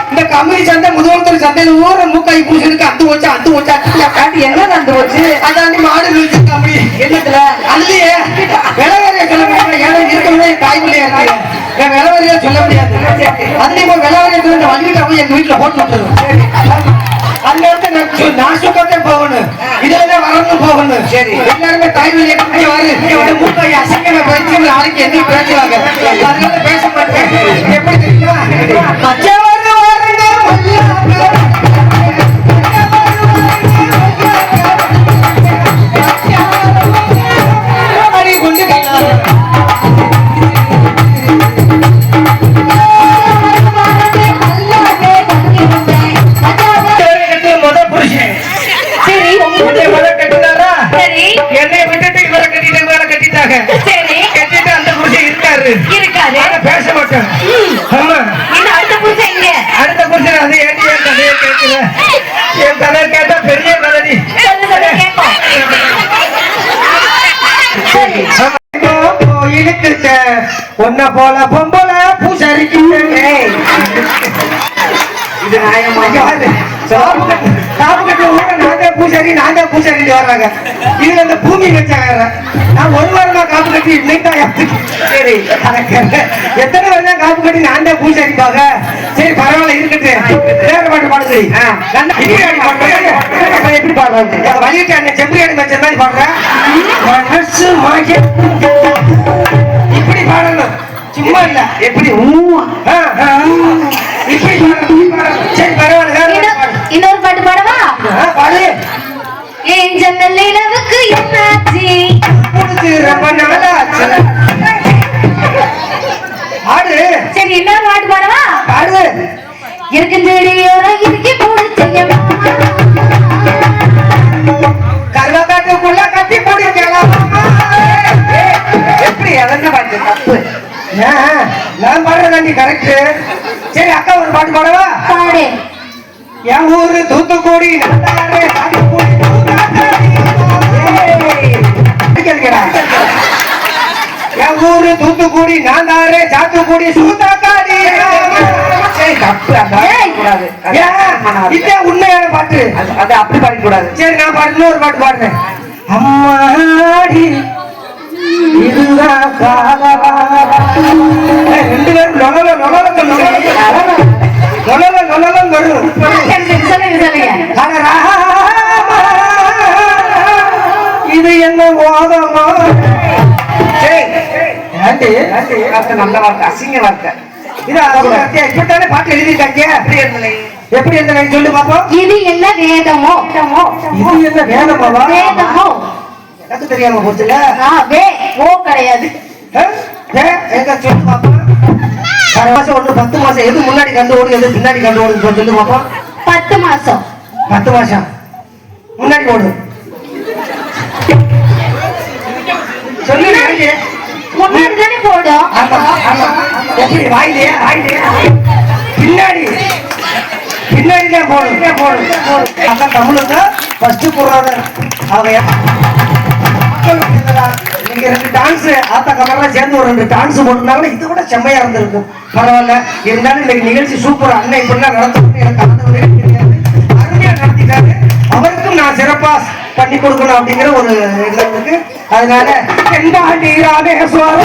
இந்த கம்பெனி சந்தை முதல்வர் சந்தையில ஊர மூக்காய் பூசலுக்கு அத்து வச்சா என்ன தந்து வச்சு அதாண்டி மாடு நிறுத்தி கம்பெனி என்னத்துல அதுலயே விலவரைய சொல்ல முடியாது ஏன்னா இருக்கவே காய்கறியா இருக்கு விலவரையா சொல்ல முடியாது அதுலயும் விலவரைய சொல்ல வள்ளிட்டு போய் எங்க வீட்டுல போட்டு விட்டுருவோம் அந்த இடத்துல நான் சுக்கத்தே போகணும் இதுலதான் வரணும் போகணும் சரி எல்லாருமே தாய்மொழி எப்படி மூக்காய் அசைக்கிற பயிற்சி நாளைக்கு என்ன பேசுவாங்க அதனால பேச மாட்டேன் எப்படி தெரியுமா என்னை விட்டுட்டு இவரை கட்டிட்டு இவரை கட்டிட்டாங்க கட்டிட்டு அந்த புருஷன் இருக்காரு பேச மாட்டேன் அடுத்த புருஷன் அது ஏன் கதையை கேட்கல என் கதை கேட்டா பெரிய கதை கோயிலுக்கு ஒன்ன போல பொம்பல பூசரிக்கு இது பூசாரி நாங்க பூசாரி வர்றாங்க இதுல இந்த பூமி வச்சாங்க நான் ஒரு வாரமா காப்பு கட்டி இன்னைக்கு சரி எத்தனை வருஷம் காப்பு கட்டி நான் தான் பூசாரிப்பாங்க சரி பரவாயில்ல இருக்கட்டும் வேற பாட்டு பாடுது எப்படி பாடுறாங்க வலிட்டாங்க செம்பியாடி வச்ச மாதிரி பாடுறேன் இப்படி பாடணும் சும்மா இல்ல எப்படி சரி பரவாயில்ல இன்னொரு பாட்டு பாடவா பாடு ஏன் ஜன்னல் நிலவுக்கு என்னாச்சு ரொம்ப நாளாச்சு ஆடு சரி இன்னொரு பாட்டு பாடவா பாடு இருக்குந்தேடியோரம் இருக்கி போடுச்சையம்மா கருவக்காட்டுக்குள்ள கட்டி போடுக்கலாம் எப்படி அதென்ன பாட்டு தப்பு நான் பாடுறதாண்டி கரெக்ட் சரி அக்கா ஒரு பாட்டு பாடவா பாடு என் ஊரு தூத்துக்குடி என் ஊரு தூத்துக்குடி நாந்தாரே சாத்துக்குடி சூத்தாக்காடி உண்மையான பாட்டு அது அப்படி பாடிக்க கூடாது சரி நான் பாடுன்னு ஒரு பாட்டு பாடுறேன் அம்மாடி இதுதான் ரெண்டு பேரும் நொலலம் வரும் இது என்ன ஓதமா நல்ல வார்த்தை அசிங்க வார்த்தை இப்பதானே பாட்டு எழுதிருக்காங்க எப்படி இருந்த சொல்லு பாப்போம் இது என்ன வேதமோ இது என்ன வேதமாவா வேதமோ எனக்கு தெரியாம போச்சுல கிடையாது சொல்லு பாப்போம் 6 மாசம் ஒண்ணு 10 மாசம் எது முன்னாடி கண்டு ஓடு எது பின்னாடி கண்டு ஓடுன்னு சொல்லு பாப்போம் 10 மாசம் 10 மாசம் முன்னாடி ஓடு சொல்லு முன்னாடி தானே போடும் எப்படி வாயிலே பின்னாடி தான் போடும் அதான் தமிழுக்கு ஃபர்ஸ்ட் போடுறாங்க அவங்க நீங்க 2 டான்ஸ் ஆத்தா கமரெல்லாம் சேர்ந்து ஒரு 2 டான்ஸ் போட்டுருந்தாங்கன்னா இதை விட செம்மையா இருந்திருக்கும் பரவாயில்ல இருந்தாலும் இன்னைக்கு நிகழ்ச்சி சூப்பர் அண்ணன் இப்படிலாம் நடத்தணும்னு எனக்கு கலந்து தெரியாது அருமையா நடத்திட்டாரு அவருக்கும் நான் சிறப்பா பண்ணி கொடுக்கணும் அப்படிங்கிற ஒரு எண்ணம் இருக்கு அதனால ராமேஸ்வரம்